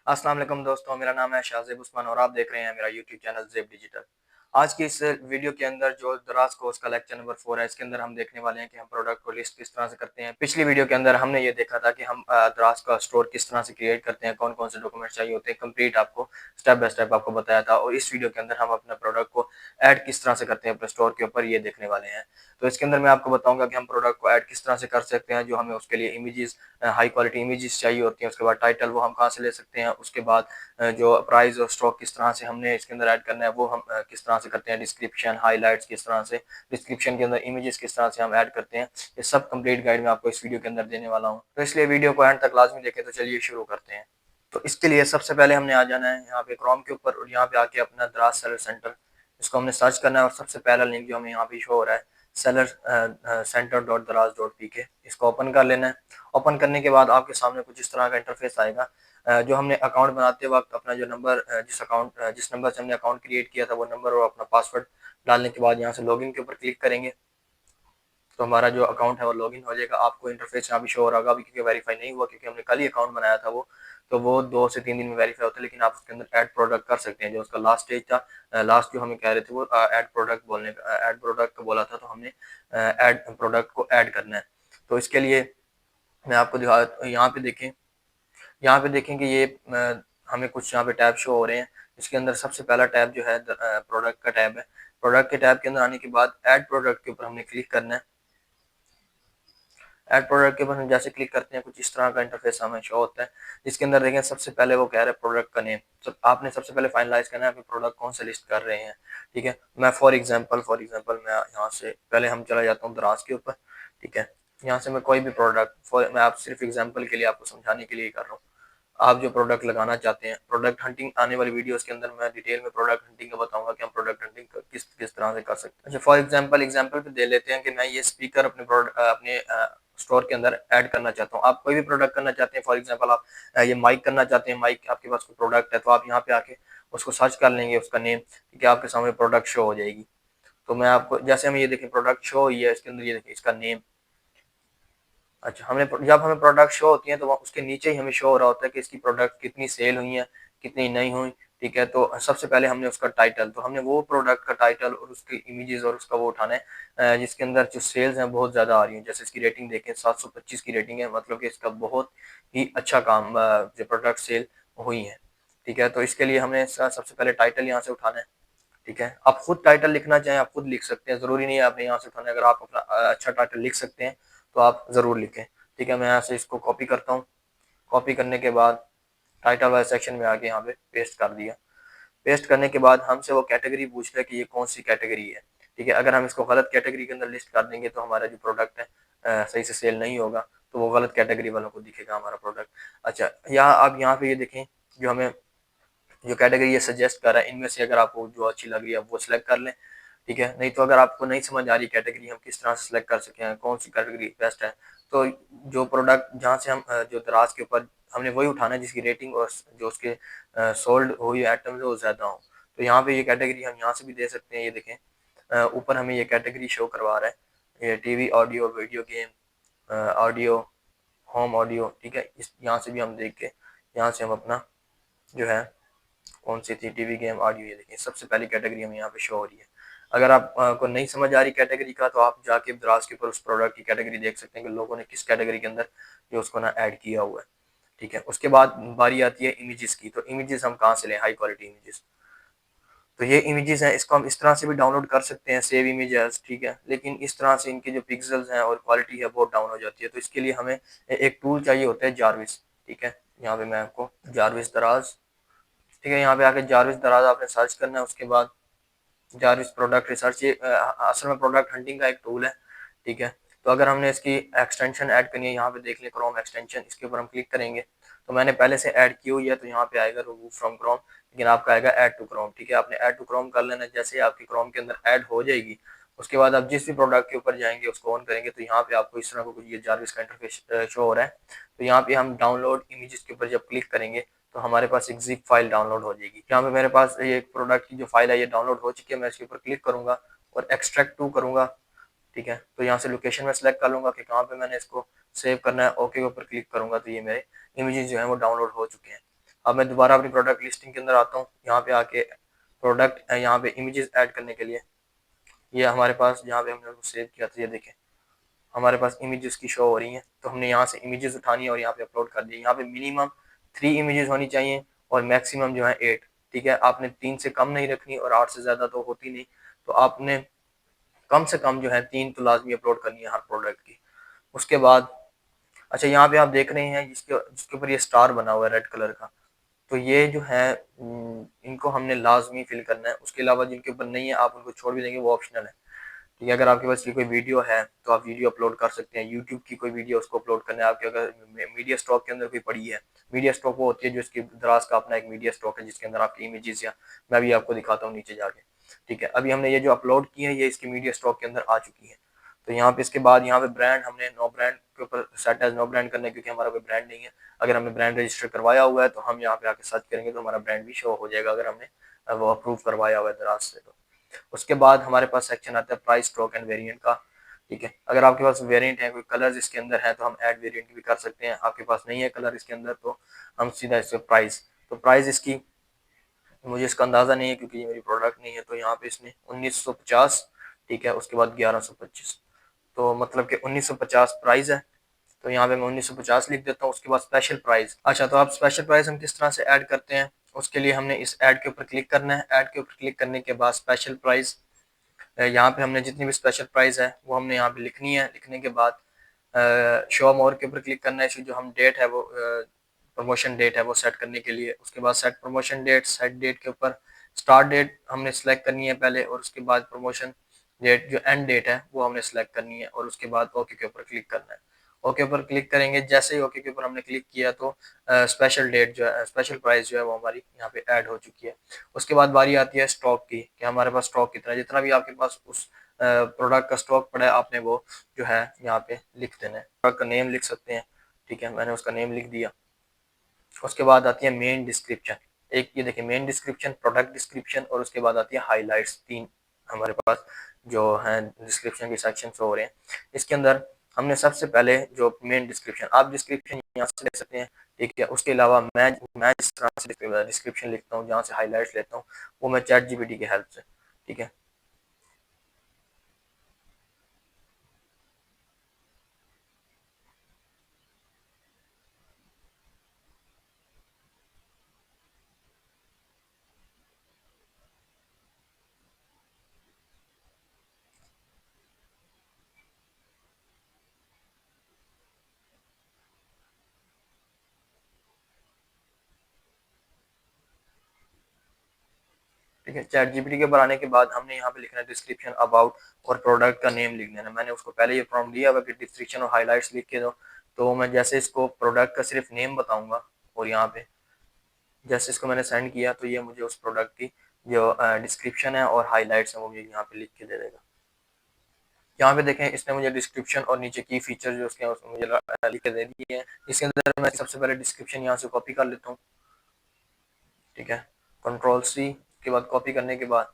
अस्सलाम वालेकुम दोस्तों, मेरा नाम है शाहज़ेब उस्मान और आप देख रहे हैं मेरा यूट्यूब चैनल ज़ेब डिजिटल। आज की इस वीडियो के अंदर जो दराज कोर्स का लेक्चर नंबर 4 है, इसके अंदर हम देखने वाले हैं कि हम प्रोडक्ट को लिस्ट किस तरह से करते हैं। पिछली वीडियो के अंदर हमने ये देखा था कि हम दराज का स्टोर किस तरह से क्रिएट करते हैं, कौन-कौन से डॉक्यूमेंट चाहिए होते हैं, कंप्लीट आपको स्टेप बाय स्टेप आपको बताया था। और इस वीडियो के अंदर हम अपने प्रोडक्ट को ऐड किस तरह से करते हैं अपने स्टोर के ऊपर, ये देखने वाले हैं। तो इसके अंदर मैं आपको बताऊँगा कि हम प्रोडक्ट को ऐड किस तरह से कर सकते हैं, जो हमें उसके लिए इमेजेस हाई क्वालिटी इमेजेस चाहिए होती हैं, उसके बाद टाइटल वो हम कहाँ से ले सकते हैं, उसके बाद जो प्राइस और स्टॉक किस तरह से हमने इसके अंदर ऐड करना है वो हम किस तरह से करते हैं, डिस्क्रिप्शन हाइलाइट्स किस तरह से, डिस्क्रिप्शन के अंदर इमेजेस किस तरह से हम ऐड करते हैं, ये सब कंप्लीट गाइड मैं आपको इस वीडियो के अंदर देने वाला हूँ। तो इसलिए वीडियो को एंड तक लाजमी देखें। तो चलिए शुरू करते हैं। तो इसके लिए सबसे पहले हमने आ जाना है यहाँ पे क्रोम के ऊपर और यहाँ पे आके अपना दराज सेलर सेंटर इसको हमने सर्च करना है और सबसे पहला लिंक जो हमें यहाँ पे शो हो रहा है सेलर सेंटर डॉट दराज डॉट पी के, इसको ओपन कर लेना है। ओपन करने के बाद आपके सामने कुछ इस तरह का इंटरफेस आएगा। जो हमने अकाउंट बनाते वक्त अपना जो नंबर जिस नंबर से हमने अकाउंट क्रिएट किया था वो नंबर और अपना पासवर्ड डालने के बाद यहाँ से लॉगिन के ऊपर क्लिक करेंगे तो हमारा जो अकाउंट है वो लॉगिन हो जाएगा। आपको इंटरफेस यहाँ भी शो हो रहा होगा, अभी क्योंकि वेरीफाई नहीं हुआ क्योंकि हमने कल ही अकाउंट बनाया था वो, तो वो 2 से 3 दिन में वेरीफाई होता है। लेकिन आप उसके अंदर ऐड प्रोडक्ट कर सकते हैं। जो उसका लास्ट स्टेज था, लास्ट जो हमें कह रहे थे वो ऐड प्रोडक्ट बोलने का, ऐड प्रोडक्ट बोला था, तो हमने ऐड प्रोडक्ट को ऐड करना है। तो इसके लिए मैं आपको दिखा, यहाँ पे देखें कि ये हमें कुछ यहाँ पे टैब शो हो रहे हैं। इसके अंदर सबसे पहला टैब जो है प्रोडक्ट का टैब है। प्रोडक्ट के टैब के अंदर आने के बाद ऐड प्रोडक्ट के ऊपर हमने क्लिक करना है। ऐड प्रोडक्ट के ऊपर हम जैसे क्लिक करते हैं कुछ इस तरह का इंटरफेस हमें शो होता है, जिसके अंदर देखें सबसे पहले वो कह रहा है प्रोडक्ट का नेम। तो आपने सबसे पहले फाइनलाइज करना है कि प्रोडक्ट कौन सा लिस्ट कर रहे हैं। ठीक है, मैं फॉर एग्जांपल मैं यहाँ से पहले हम चला जाता हूँ दराज के ऊपर। ठीक है, यहाँ से मैं कोई भी प्रोडक्ट, मैं आप सिर्फ एग्जाम्पल के लिए आपको समझाने के लिए कर रहा हूँ। आप जो प्रोडक्ट लगाना चाहते हैं, प्रोडक्ट हंटिंग आने वाली वीडियोस के अंदर मैं डिटेल में प्रोडक्ट हंटिंग का बताऊंगा कि हम प्रोडक्ट हंटिंग किस किस तरह से कर सकते हैं। अच्छा, फॉर एग्जांपल पे दे लेते हैं कि मैं ये स्पीकर अपने स्टोर के अंदर ऐड करना चाहता हूँ। आप कोई भी प्रोडक्ट करना चाहते हैं, फॉर एग्जांपल आप ये माइक करना चाहते हैं, माइक आपके पास कोई प्रोडक्ट है तो आप यहाँ पे आके उसको सर्च कर लेंगे, उसका नेम, ठीक है, आपके सामने प्रोडक्ट शो हो जाएगी। तो मैं आपको जैसे हम ये देखें प्रोडक्ट शो हुई है, इसके अंदर ये देखें इसका नेम। अच्छा, जब हमें प्रोडक्ट शो होती है तो उसके नीचे ही हमें शो हो रहा होता है कि इसकी प्रोडक्ट कितनी सेल हुई है, कितनी नहीं हुई। ठीक है, तो सबसे पहले हमने उसका टाइटल, तो हमने वो प्रोडक्ट का टाइटल और उसकी इमेजेस और उसका वो उठाना है जिसके अंदर जो सेल्स हैं बहुत ज़्यादा आ रही हैं। जैसे इसकी रेटिंग देखें 725 की रेटिंग है, मतलब कि इसका बहुत ही अच्छा काम जो प्रोडक्ट सेल हुई है। ठीक है, तो इसके लिए हमने सबसे पहले टाइटल यहाँ से उठाना है। ठीक है, आप खुद टाइटल लिखना चाहें आप खुद लिख सकते हैं, जरूरी नहीं है आपने यहाँ से उठाना है। अगर आप अपना अच्छा टाइटल लिख सकते हैं तो आप जरूर लिखें। ठीक है, मैं यहाँ से इसको कॉपी करता हूँ। कॉपी करने के बाद टाइटल वाले सेक्शन में आके यहाँ पे पेस्ट कर दिया। पेस्ट करने के बाद हमसे वो कैटेगरी पूछ रहा है कि ये कौन सी कैटेगरी है। ठीक है, अगर हम इसको गलत कैटेगरी के अंदर लिस्ट कर देंगे तो हमारा जो प्रोडक्ट है सही से सेल नहीं होगा, तो वो गलत कैटेगरी वालों को दिखेगा हमारा प्रोडक्ट। अच्छा, यहाँ आप यहाँ पे ये देखें जो हमें जो कैटेगरी ये सजेस्ट कर रहा है, इनमें से अगर आपको जो अच्छी लग रही है वो सिलेक्ट कर लें। ठीक है, नहीं तो अगर आपको नहीं समझ आ रही कैटेगरी हम किस तरह से सिलेक्ट कर सकें, कौन सी कैटेगरी बेस्ट है, तो जो प्रोडक्ट जहाँ से हम जो दराज के ऊपर हमने वही उठाना है जिसकी रेटिंग और जो उसके सोल्ड हुई आइटम्स है वो ज़्यादा हो। तो यहाँ पे ये कैटेगरी हम यहाँ से भी दे सकते हैं। ये देखें ऊपर हमें ये कैटेगरी शो करवा रहा है, ये TV audio video game audio home audio. ठीक है, इस यहाँ से भी हम देख के यहाँ से हम अपना जो है कौन सी थी टीवी गेम ऑडियो, ये देखिए सबसे पहली कैटेगरी हमें यहाँ पे शो हो रही है। अगर आप को नहीं समझ आ रही कैटेगरी का तो आप जाके दराज के ऊपर उस प्रोडक्ट की कैटेगरी देख सकते हैं कि लोगों ने किस कैटेगरी के अंदर जो उसको ना ऐड किया हुआ है। ठीक है, उसके बाद बारी आती है इमेजेस की। तो इमेजेस हम कहाँ से लें, हाई क्वालिटी इमेजेस। तो ये इमेजेस हैं, इसको हम इस तरह से भी डाउनलोड कर सकते हैं, सेव इमेजेस। ठीक है, लेकिन इस तरह से इनके जो पिक्सल्स हैं और क्वालिटी है बहुत डाउन हो जाती है। तो इसके लिए हमें एक टूल चाहिए होता है, जारविस। ठीक है, यहाँ पे मैं आपको जारविस दराज, ठीक है, यहाँ पे आके जारविस दराज आपने सर्च करना है। उसके बाद जारविस प्रोडक्ट रिसर्च, ये असल में प्रोडक्ट हंटिंग का एक टूल है। ठीक है, तो अगर हमने इसकी एक्सटेंशन ऐड करनी है, यहाँ पे देख लें क्रोम एक्सटेंशन, इसके ऊपर हम क्लिक करेंगे तो मैंने पहले से ऐड की हुई है तो यहाँ पे आएगा रिमूव फ्रॉम क्रोम, लेकिन आपका आएगा ऐड टू क्रोम। ठीक है, आपने ऐड टू क्रोम कर लेना। जैसे आपकी क्रोम के अंदर ऐड हो जाएगी उसके बाद आप जिस भी प्रोडक्ट के ऊपर जाएंगे उसको ऑन करेंगे तो यहाँ पे आपको इस तरह को कुछ ये जारविस का इंटरफेस शो हो रहा है। तो यहाँ पे हम डाउनलोड इमेजेस के ऊपर जब क्लिक करेंगे तो हमारे पास एक जिप फाइल डाउनलोड हो जाएगी। यहाँ पे मेरे पास ये प्रोडक्ट की जो फाइल है ये डाउनलोड हो चुकी है। मैं इसके ऊपर क्लिक करूंगा और एक्सट्रैक्ट टू करूंगा। ठीक है, तो यहाँ से लोकेशन में सेलेक्ट कर लूंगा कि कहाँ पे मैंने इसको सेव करना है। ओके के ऊपर क्लिक करूंगा तो ये मेरे इमेजेस जो है वो डाउनलोड हो चुके हैं। अब मैं दोबारा अपनी प्रोडक्ट लिस्टिंग के अंदर आता हूँ, यहाँ पे आके प्रोडक्ट यहाँ पे इमेजेस ऐड करने के लिए ये हमारे पास जहाँ पे हमने उसको सेव किया था, ये देखें हमारे पास इमेजेस की शो हो रही हैं। तो हमने यहाँ से इमेजेस उठानी है और यहाँ पे अपलोड कर दी। यहाँ पे मिनिमम 3 इमेजेस होनी चाहिए और मैक्सिमम जो है 8। ठीक है, आपने 3 से कम नहीं रखनी और 8 से ज़्यादा तो होती नहीं। तो आपने कम से कम जो है 3 तो लाजमी अपलोड करनी है हर प्रोडक्ट की। उसके बाद अच्छा, यहाँ पे आप देख रहे हैं जिसके जिसके ऊपर ये स्टार बना हुआ है रेड कलर का, तो ये जो है इनको हमने लाजमी फिल करना है। उसके अलावा जिनके ऊपर नहीं है आप उनको छोड़ भी देंगे, वो ऑप्शनल है। ठीक है, अगर आपके पास ये कोई वीडियो है तो आप वीडियो अपलोड कर सकते हैं। यूट्यूब की कोई वीडियो उसको अपलोड करना है आपके, अगर मीडिया स्टॉक के अंदर कोई पड़ी है। मीडिया स्टॉक वो होती है जो इसकी दराज का अपना एक मीडिया स्टॉक है जिसके अंदर आपकी इमेजेस, या मैं भी आपको दिखाता हूँ नीचे जाके। ठीक है, अभी हमने ये जो अपलोड की है ये इसकी मीडिया स्टॉक के अंदर आ चुकी है। तो यहाँ पे इसके बाद यहाँ पे ब्रांड हमने नो ब्रांड के ऊपर सेट एज नो ब्रांड करना है क्योंकि हमारा कोई ब्रांड नहीं है। अगर हमने ब्रांड रजिस्टर करवाया हुआ है तो हम यहाँ पे आके सर्च करेंगे तो हमारा ब्रांड भी शो हो जाएगा, अगर हमने वो अप्रूव करवाया हुआ है दराज से। तो उसके बाद हमारे पास सेक्शन आता है प्राइस, स्टॉक एंड वेरिएंट का। ठीक है, अगर आपके पास वेरिएंट है, कोई कलर्स इसके अंदर है तो हम ऐड वेरिएंट भी कर सकते हैं। आपके पास नहीं है कलर इसके अंदर तो हम सीधा इससे प्राइस, तो प्राइस इसकी मुझे इसका अंदाज़ा नहीं है क्योंकि ये मेरी प्रोडक्ट नहीं है। तो यहाँ पे इसने 1950, ठीक है, उसके बाद 1125, तो मतलब कि 1950 प्राइस है। तो यहाँ पे मैं 1950 लिख देता हूँ। उसके बाद स्पेशल प्राइस। अच्छा, तो आप स्पेशल प्राइस हम किस तरह से ऐड करते हैं, उसके लिए हमने इस ऐड के ऊपर क्लिक करना है। ऐड के ऊपर क्लिक करने के बाद स्पेशल प्राइस, यहाँ पे हमने जितनी भी स्पेशल प्राइस है वो हमने यहाँ पे लिखनी है। लिखने के बाद शो मोर के ऊपर क्लिक करना है। इसकी जो हम डेट है वो प्रमोशन डेट है वो सेट करने के लिए। उसके बाद set promotion date, set date के ऊपर स्टार्ट डेट हमने सेलेक्ट करनी है पहले, और उसके बाद प्रमोशन डेट जो एंड डेट है वो हमने सेलेक्ट करनी है, और उसके बाद ओके के ऊपर क्लिक करना है। ओके पर क्लिक करेंगे, जैसे ही ओके के ऊपर हमने क्लिक किया तो स्पेशल डेट जो है, स्पेशल प्राइस जो है वो हमारी यहाँ पे ऐड हो चुकी है। उसके बाद बारी आती है स्टॉक की, कि हमारे पास स्टॉक कितना है। जितना भी आपके पास उस प्रोडक्ट का स्टॉक पड़ा है आपने वो जो है यहाँ पे लिख देना है। प्रोडक्ट का नेम लिख सकते हैं। ठीक है, मैंने उसका नेम लिख दिया। उसके बाद आती है मेन डिस्क्रिप्शन। एक ये देखिए मेन डिस्क्रिप्शन, प्रोडक्ट डिस्क्रिप्शन, और उसके बाद आती है हाईलाइट्स। 3 हमारे पास जो है डिस्क्रिप्शन के सेक्शन हो रहे हैं। इसके अंदर हमने सबसे पहले जो मेन डिस्क्रिप्शन, आप डिस्क्रिप्शन यहाँ से ले सकते हैं। ठीक है, उसके अलावा मैं जिस तरह से डिस्क्रिप्शन लिखता हूँ, जहाँ से हाईलाइट्स लेता हूँ, वो मैं चैट जीपीटी की हेल्प से। ठीक है, ठीक है, चैट जीपीटी के ऊपर आने के बाद हमने यहाँ पे लिखना है डिस्क्रिप्शन, अबाउट और प्रोडक्ट का नेम लिख देना। मैंने उसको पहले ये प्रॉम्प्ट दिया हुआ कि डिस्क्रिप्शन और हाईलाइट्स लिख के दो। तो मैं जैसे इसको प्रोडक्ट का सिर्फ नेम बताऊंगा, और यहाँ पे जैसे इसको मैंने सेंड किया तो ये मुझे उस प्रोडक्ट की जो डिस्क्रिप्शन है और हाईलाइट्स है वो मुझे यहाँ पे लिख के दे देगा। यहाँ पे देखें इसने मुझे डिस्क्रिप्शन और नीचे की फीचर जो उसके हैं उसमें मुझे लिख के दे दिए हैं। इसके अंदर मैं सबसे पहले डिस्क्रिप्शन यहाँ से कॉपी कर लेता हूँ। ठीक है, कंट्रोल सी के बाद कॉपी करने के बाद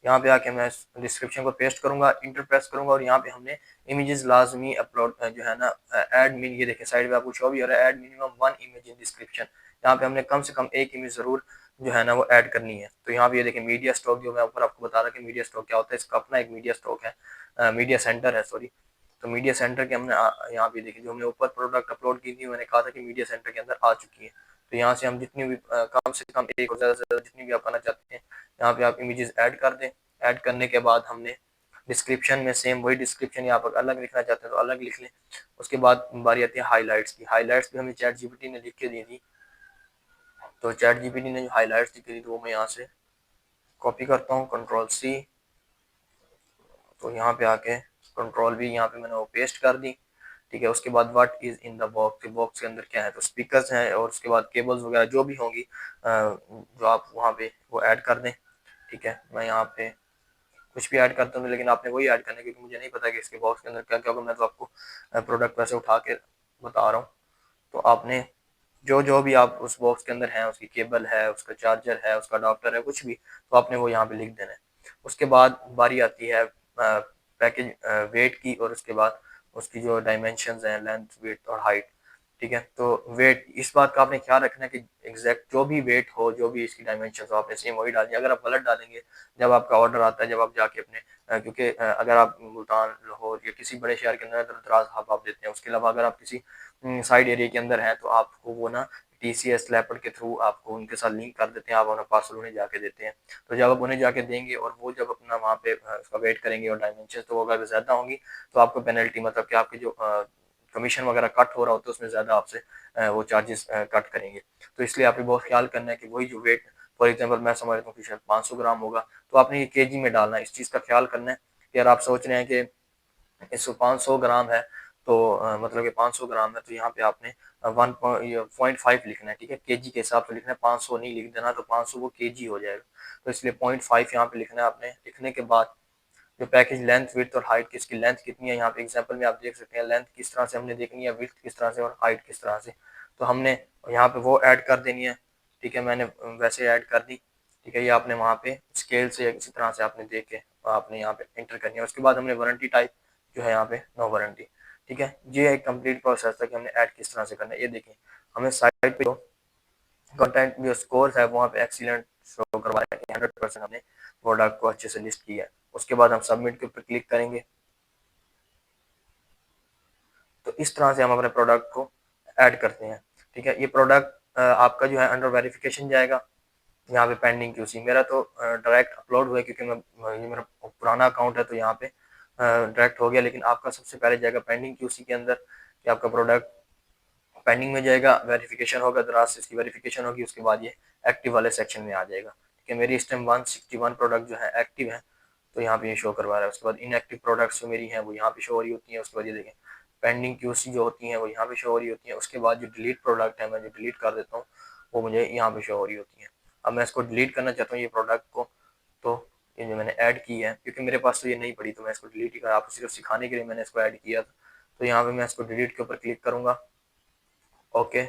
यहाँ पे आके मैं डिस्क्रिप्शन को पेस्ट करूंगा, इंटर प्रेस करूंगा, और यहाँ पे हमने इमेजेस लाजमी अपलोड जो है ना ऐड मिन, ये देखें साइड पे आपको शो भी हो रहा है add minimum 1 image in description. यहाँ पे हमने कम से कम एक इमेज जरूर जो है ना वो ऐड करनी है। तो यहाँ पे ये देखें मीडिया स्टॉक, जो मैं ऊपर आपको बता रहा कि मीडिया स्टॉक क्या होता है, इसका अपना एक मीडिया स्टॉक है, मीडिया सेंटर है सॉरी। तो मीडिया सेंटर के हमने यहाँ पे देखिए जो हमने ऊपर प्रोडक्ट अपलोड की थी मैंने कहा था कि मीडिया सेंटर के अंदर आ चुकी है। तो यहाँ से हम जितनी भी कम से कम एक और ज़्यादा से ज़्यादा जितनी भी आप करना चाहते हैं यहाँ पे आप इमेजेस ऐड कर दें। ऐड करने के बाद हमने डिस्क्रिप्शन में सेम वही डिस्क्रिप्शन यहाँ पर अलग लिखना चाहते हैं तो अलग लिख लें। उसके बाद बारी आती है हाईलाइट्स की। हाईलाइट्स भी हमें चैट जीपीटी ने लिख के दी थी। तो चैट जीपीटी ने जो हाईलाइट्स लिखी थी तो वो मैं यहाँ से कॉपी करता हूँ, कंट्रोल सी। तो यहाँ पे आके कंट्रोल भी यहाँ पे मैंने वो पेस्ट कर दी। ठीक है, उसके बाद what is in the box, box के अंदर क्या है, तो स्पीकर्स हैं, और उसके बाद केबल्स वगैरह जो भी होंगी जो आप वहाँ पे वो ऐड कर दें। ठीक है, मैं यहाँ पे कुछ भी ऐड करता हूँ लेकिन आपने वही ऐड करना है क्योंकि मुझे नहीं पता कि इसके बॉक्स के अंदर क्या क्या होगा। मैं तो आपको प्रोडक्ट वैसे उठा के बता रहा हूँ। तो आपने जो जो भी आप उस बॉक्स के अंदर है, उसकी केबल है, उसका चार्जर है, उसका अडाप्टर है, कुछ भी, तो आपने वो यहाँ पे लिख देना है। उसके बाद बारी आती है पैकेज वेट की, और उसके बाद उसकी जो डायमेंशंस हैं लेंथ, विड्थ और हाइट। ठीक है। तो वेट, इस बात का आपने ख्याल रखना है कि एग्जैक्ट जो भी वेट हो, जो भी इसकी डायमेंशन हो, आपने सेम वही डालनी है। अगर आप गलत डालेंगे जब आपका ऑर्डर आता है, जब आप जाके अपने क्योंकि अगर आप मुल्तान, लाहौर या किसी बड़े शहर के अंदर दराज आप देते हैं, उसके अलावा अगर आप किसी साइड एरिया के अंदर हैं, तो आपको वो ना TCS लेपर्ड के थ्रू आपको उनके साथ लिंक कर देते हैं, आप अपना पार्सल उन्हें जाके देते हैं। तो जब आप उन्हें जाके देंगे और वो जब अपना वहाँ पे उसका वेट करेंगे और डायमेंशन तो अगर ज़्यादा होंगी तो आपको पेनल्टी, मतलब कि आपकी जो कमीशन वगैरह कट हो रहा होता है उसमें ज़्यादा आपसे वो चार्जेस कट करेंगे। तो इसलिए आपने बहुत ख्याल करना है कि वही जो वेट, फॉर एग्जांपल मैं समझ रहा हूँ कि शायद 500 ग्राम होगा, तो आपने ये केजी में डालना है। इस चीज़ का ख्याल करना है कि अगर आप सोच रहे हैं कि 100 ग्राम है, तो मतलब कि 500 ग्राम है, तो यहाँ पे आपने 1.5 लिखना है, ठीक है। केजी के हिसाब से लिखना है, 500 नहीं लिख देना, तो 500 वो केजी हो जाएगा। तो इसलिए 0.5 यहाँ पे लिखना है आपने। लिखने के बाद जो पैकेज लेंथ, विड्थ और हाइट की, इसकी लेंथ कितनी है, यहाँ पे एग्जांपल में आप देख सकते हैं लेंथ किस तरह से हमने देखनी है, विड्थ किस तरह से और हाइट किस तरह से। तो हमने यहाँ पे वो ऐड कर देनी है, ठीक है। मैंने वैसे ऐड कर दी, ठीक है। ये आपने वहाँ पे स्केल से या किसी तरह से आपने देख के आपने यहाँ पे एंटर करनी है। उसके बाद हमने वारंटी टाइप जो है यहाँ पे नो वारंटी, ठीक है। ये एक कंप्लीट प्रोसेस था कि हमने ऐड किस तरह से करना है। ये देखिए हमें साइट पे जो कंटेंट जो स्कोर है वहाँ पे एक्सीलेंट शो करवा रहा है कि 100% हमने प्रोडक्ट को अच्छे से लिस्ट किया है। उसके बाद हम सबमिट के ऊपर क्लिक करेंगे। तो इस तरह से हम अपने प्रोडक्ट को ऐड करते हैं, ठीक है। ये प्रोडक्ट आपका जो है अंडर वेरिफिकेशन जाएगा। यहाँ पे पेंडिंग QC, मेरा तो डायरेक्ट अपलोड हुआ है क्योंकि ये मेरा पुराना अकाउंट है, तो यहाँ पे डायरेक्ट हो गया। लेकिन आपका सबसे पहले जाएगा पेंडिंग QC के अंदर कि आपका प्रोडक्ट पेंडिंग में जाएगा, वेरिफिकेशन होगा, दराज से इसकी वेरिफिकेशन होगी, उसके बाद ये एक्टिव वाले सेक्शन में आ जाएगा, ठीक है। मेरी इस टाइम 161 प्रोडक्ट जो है एक्टिव है, तो यहाँ पे ये शो करवा रहा है। उसके बाद इनएक्टिव प्रोडक्ट्स जो मेरी हैं वो यहाँ पे शो हो रही होती हैं। उसके बाद ये देखें पेंडिंग QC जो होती हैं वो यहाँ पे शो हो रही होती हैं। उसके बाद जो डिलीट प्रोडक्ट है, मैं जो डिलीट कर देता हूँ, वो मुझे यहाँ पे शो हो रही होती हैं। अब मैं इसको डिलीट करना चाहता हूँ ये प्रोडक्ट को, तो ये जो मैंने ऐड की है, क्योंकि मेरे पास तो ये नहीं पड़ी, तो मैं इसको डिलीट ही कर, आपको सिर्फ सिखाने के लिए मैंने इसको ऐड किया था। तो यहाँ पे मैं इसको डिलीट के ऊपर क्लिक करूँगा, ओके।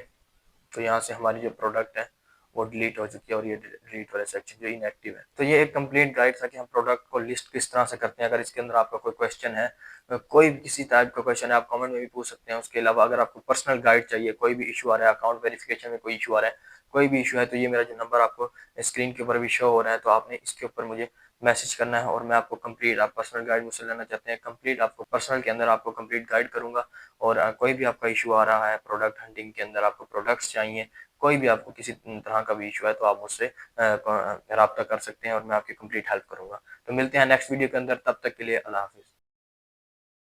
तो यहाँ से हमारी जो प्रोडक्ट है वो डिलीट हो चुकी है और ये डिलीट वाला सेक्शन जो इनएक्टिव है। तो ये एक कंप्लीट गाइड था कि हम प्रोडक्ट को लिस्ट किस तरह से करते हैं। अगर इसके अंदर आपका कोई क्वेश्चन है, कोई भी किसी टाइप का क्वेश्चन है, आप कमेंट में भी पूछ सकते हैं। उसके अलावा अगर आपको पर्सनल गाइड चाहिए, कोई भी इशू आ रहा है, अकाउंट वेरिफिकेशन में कोई इशू आ रहा है, कोई भी इशू है, तो ये मेरा जो नंबर आपको स्क्रीन के ऊपर भी शो हो रहा है, तो आपने इसके ऊपर मुझे मैसेज करना है और मैं आपको कंप्लीट, आप पर्सनल गाइड मुझसे लेना चाहते हैं, कंप्लीट आपको पर्सनल के अंदर आपको कंप्लीट गाइड करूंगा। और कोई भी आपका इशू आ रहा है प्रोडक्ट हंटिंग के अंदर, आपको प्रोडक्ट्स चाहिए, कोई भी आपको किसी तरह का भी इशू है, तो आप मुझसे रब्ता कर सकते हैं और मैं आपकी कंप्लीट हेल्प करूंगा। तो मिलते हैं नेक्स्ट वीडियो के अंदर, तब तक के लिए अल्लाह हाफिज़।